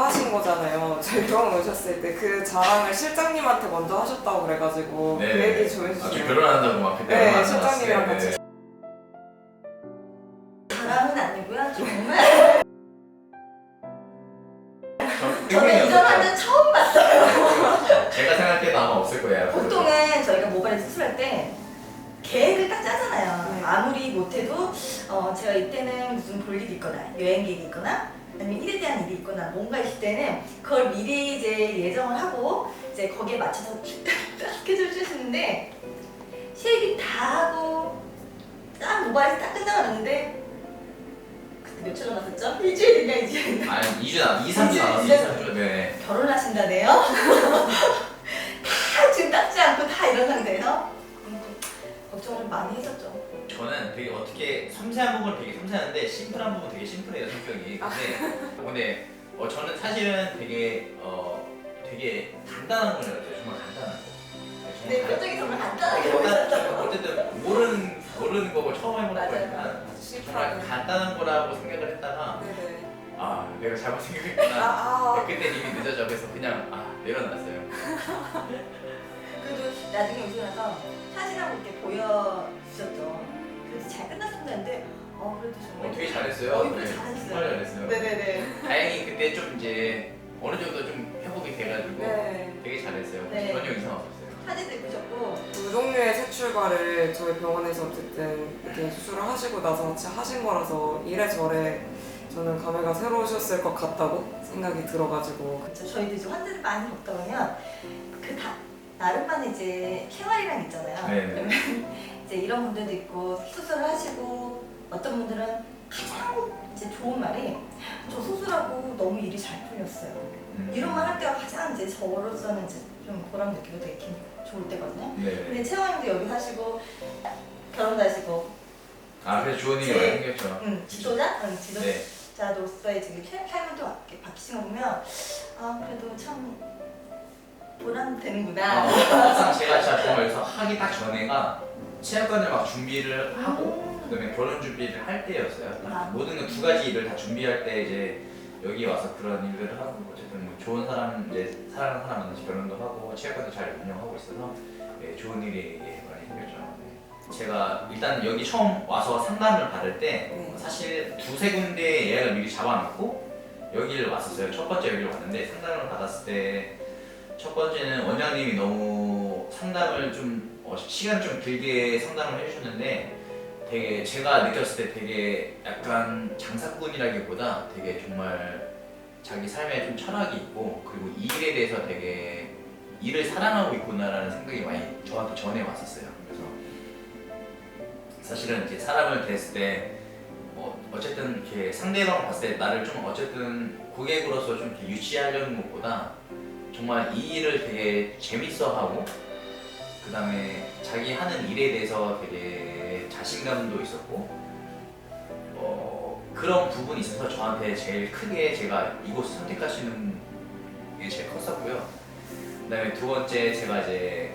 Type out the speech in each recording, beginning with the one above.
하신 거잖아요. 저희 병원 오셨을 때 그 자랑을 실장님한테 먼저 하셨다고 그래가지고 네. 그 얘기 좀 아, 해주세요. 결혼한다고 막 그때 네, 얼마 안 실장님이랑 남았을 때. 같이. 자랑은 아니고요. 정말 저는 이런 환자 처음 봤어요. 제가 생각해도 아마 없을 거예요. 보통은 저희가 모발에 수술할 때 계획을 딱 짜잖아요. 네. 아무리 못해도 제가 이때는 무슨 볼 일이 있거나 여행 계획이 있거나 아니면 일에 대한 일이 있거나 뭔가 있을 때는 그걸 미리 이제 예정을 하고 이제 거기에 맞춰서 딱 스케줄 짜시는데 쉐이빙 다 하고 딱 모발이 딱 끝나가는데 그때 며칠 남았었죠? 일주일인가 이제 아니 2주 3주 남았어. 2, 3주. 네. 결혼하신다네요? 다 지금 닦지 않고 다 이런 상태에서 걱정을 많이 했었죠. 저는 되게 어떻게 섬세한 부분 되게 섬세한데 심플한 부분 되게 심플해요 성격이. 근데 저는 사실은 되게 간단한 걸 해요. 정말 간단한 거. 네, 표정이 정말 간단하게 보이셨죠? 어쨌든 모르는 거고 처음 해보는 맞아요. 거니까 정말 실프라는. 간단한 거라고 생각을 했다가 네네. 아 내가 잘못 생각했구나. 아, 그때 이미 늦어져. 그래서 그냥 내려놨어요. 그래도 나중에 오시고 나서 사진하고 이렇게 보여주셨죠. 그래서 잘 끝났습니다 했는데 그래도 정말 되게 잘했어요. 이쁘게 네, 잘하셨어요. 정말 잘했어요. 네네네. 다행히 그때 좀 이제 어느 정도 좀 회복이 돼가지고 네. 되게 잘했어요. 네. 전혀 이상 없었어요. 사진도 이쁘셨고 두 종류의 색출과를 저희 병원에서 어쨌든 이렇게 수술을 하시고 나서 같이 하신 거라서 이래저래 저는 감회가 새로우셨을 것 같다고 생각이 들어가지고. 그렇죠. 저희도 이제 환자들 많이 먹다 보면 그 나름만의 이제 생활이랑 있잖아요. 네. 그러면 이제 이런 분들도 있고 수술을 하시고 어떤 분들은 가장 이제 좋은 말이 저 수술하고 너무 일이 잘 풀렸어요. 이런 말 할 때가 가장 이제 저로서는 이제 좀 보람 느끼고 되게 좋을 때거든요. 네. 근데 채원님도 여기 사시고 결혼도 하시고 그래서 좋은 일이 많이 생겼죠. 지도자? 네. 지도자로서의 지금 삶을 또 바뀌신 거 보면 그래도 참 보람되는구나. 항상 제가 진짜 정말 여기서 하기 딱 전에가 체육관을 막 준비를 하고 그다음에 결혼 준비를 할 때였어요. 모든 두 가지 일을 다 준비할 때 이제 여기 와서 그런 일들을 하고 어쨌든 뭐 좋은 사람 이제 사랑하는 사람 만나서 결혼도 하고 체육관도 잘 운영하고 있어서 좋은 일이 많이 생겼죠. 네. 제가 일단 여기 처음 와서 상담을 받을 때 사실 두세 군데 예약을 미리 잡아놓고 여기를 왔었어요. 첫 번째 여기를 왔는데 상담을 받았을 때 첫 번째는 원장님이 너무 상담을 좀 시간 좀 길게 상담을 해주셨는데 되게 제가 느꼈을 때 되게 약간 장사꾼이라기보다 되게 정말 자기 삶에 좀 철학이 있고 그리고 이 일에 대해서 되게 일을 사랑하고 있구나라는 생각이 많이 저한테 전해 왔었어요. 그래서 사실은 이제 사람을 대했을 때 어쨌든 이렇게 상대방 봤을 때 나를 좀 어쨌든 고객으로서 좀 이렇게 유치하려는 것보다 정말 이 일을 되게 재밌어하고 그 다음에 자기 하는 일에 대해서 되게 자신감도 있었고 그런 부분이 있어서 저한테 제일 크게 제가 이곳을 선택할 수 있는 게 제일 컸었고요. 그 다음에 두 번째 제가 이제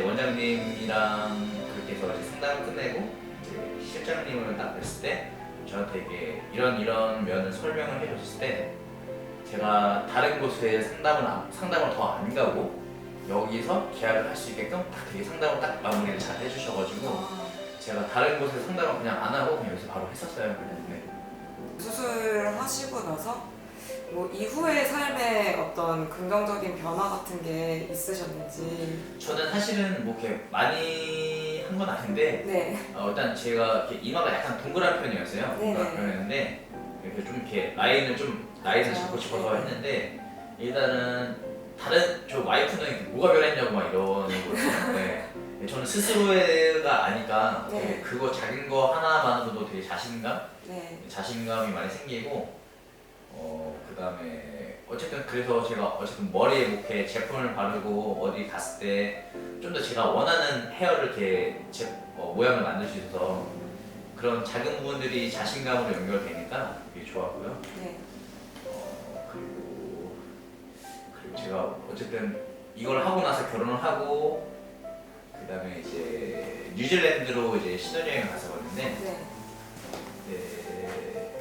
원장님이랑 그렇게 해서 이제 상담을 끝내고 이제 실장님을 딱 뵀을 때 저한테 이게 이런 면을 설명을 해줬을 때 제가 다른 곳에 상담을 더 안 가고 여기서 계약을 할 수 있게끔 딱 되게 상담을 딱 마무리를 잘 해주셔가지고 제가 다른 곳에 상담을 그냥 안 하고 그냥 여기서 바로 했었어요. 네. 수술을 하시고 나서 뭐 이후의 삶에 어떤 긍정적인 변화 같은 게 있으셨는지. 저는 사실은 뭐 이렇게 많이 한 건 아닌데 네. 일단 제가 이렇게 이마가 약간 동그란 편이었어요. 네네. 동그란 편이었는데 이렇게 좀 이렇게 라인을 잡고 싶어서 했는데 일단은 저 와이프는 이렇게 뭐가 변했냐고 막 이러는 거예요. 네. 저는 스스로가 아니까 네. 그거 작은 거 하나만으로도 되게 자신감이 많이 생기고 그 다음에 어쨌든 그래서 제가 어쨌든 머리에 뭐 이렇게 제품을 바르고 어디 갔을 때 좀 더 제가 원하는 헤어를 이렇게 모양을 만들 수 있어서 그런 작은 부분들이 자신감으로 연결되니까 되게 좋았고요. 네. 그리고 제가 어쨌든 이걸 하고 나서 결혼을 하고 그 다음에 이제 뉴질랜드로 이제 신혼여행을 갔었거든요. 네.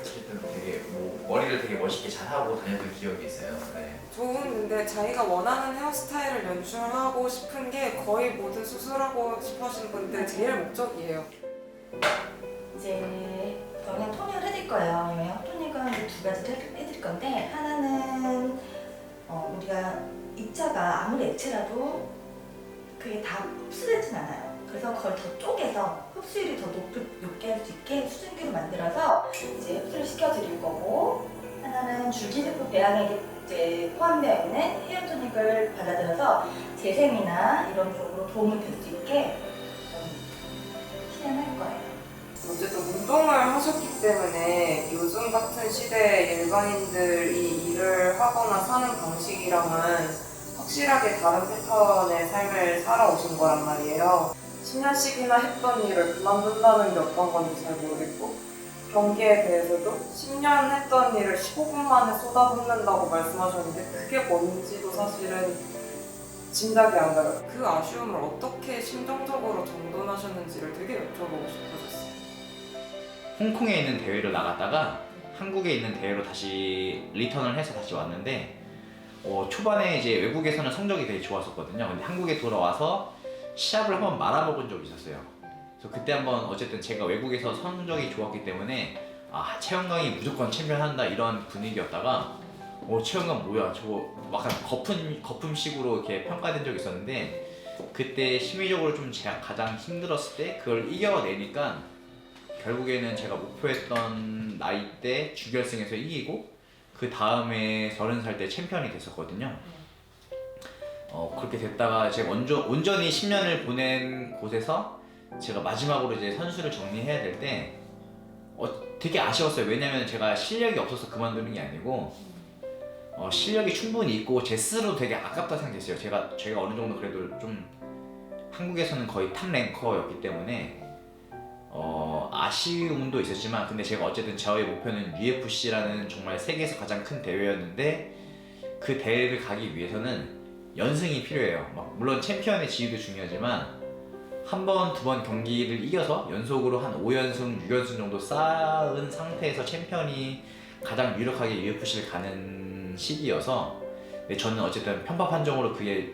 어쨌든 되게 뭐 머리를 되게 멋있게 잘 하고 다녔던 기억이 있어요. 네. 좋은 근데 자기가 원하는 헤어스타일을 연출하고 싶은 게 거의 모든 수술하고 싶어 하시는 분들 제일 목적이에요. 이제 영양 토닉을 해드릴 거예요. 영양 토닉은 이제 두 가지를 해드릴 건데 하나는 우리가 입자가 아무리 액체라도 그게 다 흡수되진 않아요. 그래서 그걸 더 쪼개서 흡수율이 더 높게 할 수 있게 수증기로 만들어서 이제 흡수를 시켜드릴 거고, 하나는 줄기세포 배양액에 이제 포함되어 있는 헤어 토닉을 받아들여서 재생이나 이런 쪽으로 도움이 될 수 있게 실행할 거예요. 어쨌든 운동을 하셨기 때문에 요즘 같은 시대에 일반인들이 일을 하거나 사는 방식이랑은 확실하게 다른 패턴의 삶을 살아오신 거란 말이에요. 10년씩이나 했던 일을 그만둔다는 게 어떤 건지 잘 모르겠고, 경기에 대해서도 10년 했던 일을 15분 만에 쏟아붓는다고 말씀하셨는데 그게 뭔지도 사실은 짐작이 안 가요. 그 아쉬움을 어떻게 심정적으로 정돈하셨는지를 되게 여쭤보고 싶어졌어요. 홍콩에 있는 대회를 나갔다가 한국에 있는 대회로 다시 리턴을 해서 다시 왔는데 초반에 이제 외국에서는 성적이 되게 좋았었거든요. 근데 한국에 돌아와서 시합을 한번 말아먹은 적이 있었어요. 그래서 그때 한번 어쨌든 제가 외국에서 성적이 좋았기 때문에 최영광이 무조건 챔피언한다 이런 분위기였다가 최영광 뭐야 저거 약간 거품식으로 이렇게 평가된 적이 있었는데, 그때 심리적으로 좀 제가 가장 힘들었을 때 그걸 이겨내니까 결국에는 제가 목표했던 나이대 준결승에서 이기고 그 다음에 30살 때 챔피언이 됐었거든요. 그렇게 됐다가 제가 온전히 10년을 보낸 곳에서 제가 마지막으로 이제 선수를 정리해야 될 때 되게 아쉬웠어요. 왜냐면 제가 실력이 없어서 그만두는 게 아니고 실력이 충분히 있고 제 스스로 되게 아깝다 생각했어요. 제가 어느 정도 그래도 좀 한국에서는 거의 탑 랭커였기 때문에 아쉬움도 있었지만, 근데 제가 어쨌든 저의 목표는 UFC라는 정말 세계에서 가장 큰 대회였는데 그 대회를 가기 위해서는 연승이 필요해요. 물론 챔피언의 지위도 중요하지만 한 번, 두 번 경기를 이겨서 연속으로 한 5연승, 6연승 정도 쌓은 상태에서 챔피언이 가장 유력하게 UFC를 가는 시기여서, 근데 저는 어쨌든 편파 판정으로 그게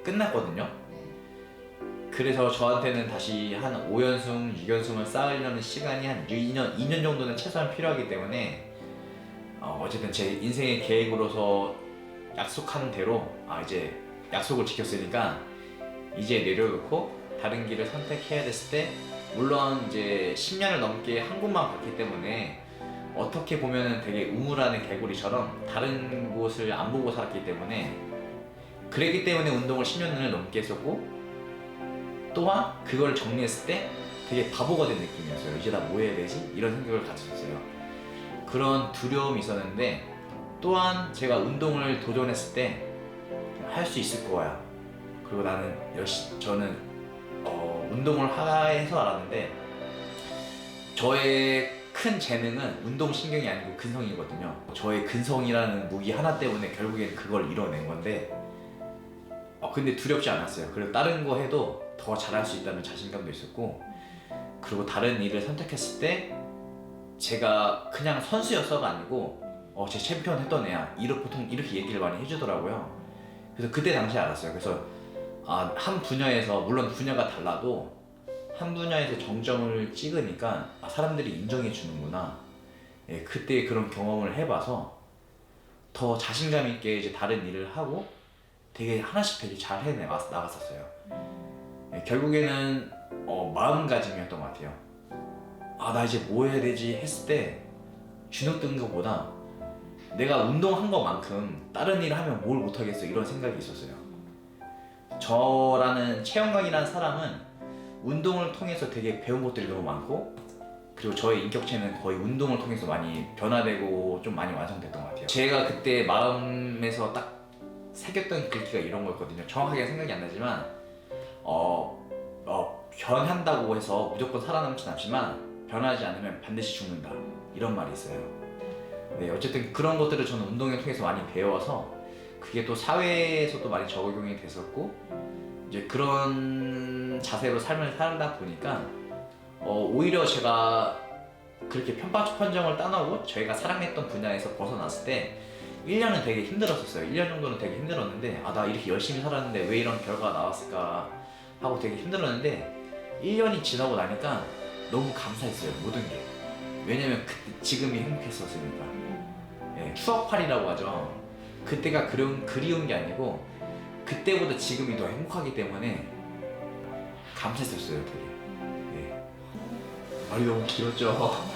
끝났거든요. 그래서 저한테는 다시 한 5연승, 6연승을 쌓으려는 시간이 한 2년 정도는 최소한 필요하기 때문에 어쨌든 제 인생의 계획으로서 약속한 대로 이제 약속을 지켰으니까 이제 내려놓고 다른 길을 선택해야 됐을 때, 물론 이제 10년을 넘게 한 곳만 봤기 때문에 어떻게 보면은 되게 우물안의 개구리처럼 다른 곳을 안 보고 살았기 때문에, 그랬기 때문에 운동을 10년을 넘게 했었고, 또한 그걸 정리했을 때 되게 바보가 된 느낌이었어요. 이제 나 뭐 해야 되지? 이런 생각을 가졌어요. 그런 두려움이 있었는데, 또한 제가 운동을 도전했을 때 할 수 있을 거야. 그리고 나는 저는 운동을 해서 알았는데, 저의 큰 재능은 운동신경이 아니고 근성이거든요. 저의 근성이라는 무기 하나 때문에 결국엔 그걸 이뤄낸 건데, 근데 두렵지 않았어요. 그리고 다른 거 해도 더 잘할 수 있다는 자신감도 있었고, 그리고 다른 일을 선택했을 때 제가 그냥 선수였어가 아니고 제 챔피언 했던 애야, 보통 이렇게 얘기를 많이 해주더라고요. 그래서 그때 당시에 알았어요. 그래서 한 분야에서, 물론 분야가 달라도 한 분야에서 정점을 찍으니까 사람들이 인정해 주는구나. 그때 그런 경험을 해봐서 더 자신감 있게 이제 다른 일을 하고 되게 하나씩 되게 잘 나갔었어요. 결국에는 마음가짐이었던 것 같아요. 나 이제 뭐 해야 되지 했을 때 주눅 든 것보다 내가 운동한 것만큼 다른 일을 하면 뭘 못하겠어, 이런 생각이 있었어요. 저라는 최영광이라는 사람은 운동을 통해서 되게 배운 것들이 너무 많고, 그리고 저의 인격체는 거의 운동을 통해서 많이 변화되고 좀 많이 완성됐던 것 같아요. 제가 그때 마음에서 딱 새겼던 글귀가 이런 거였거든요. 정확하게 생각이 안 나지만 변한다고 해서 무조건 살아남진 않지만 변하지 않으면 반드시 죽는다, 이런 말이 있어요. 네, 어쨌든 그런 것들을 저는 운동을 통해서 많이 배워서 그게 또 사회에서도 많이 적용이 됐었고, 이제 그런 자세로 삶을 살다 보니까 오히려 제가 그렇게 편파적을 떠나고 저희가 사랑했던 분야에서 벗어났을 때 1년은 되게 힘들었었어요. 1년 정도는 되게 힘들었는데 나 이렇게 열심히 살았는데 왜 이런 결과가 나왔을까 하고 되게 힘들었는데 1년이 지나고 나니까 너무 감사했어요. 모든 게. 왜냐면 그때 지금이 행복했었으니까. 예, 추억팔이라고 하죠. 그때가 그리운 게 아니고 그때보다 지금이 더 행복하기 때문에 감사했었어요. 되게. 예. 말이 너무 길었죠.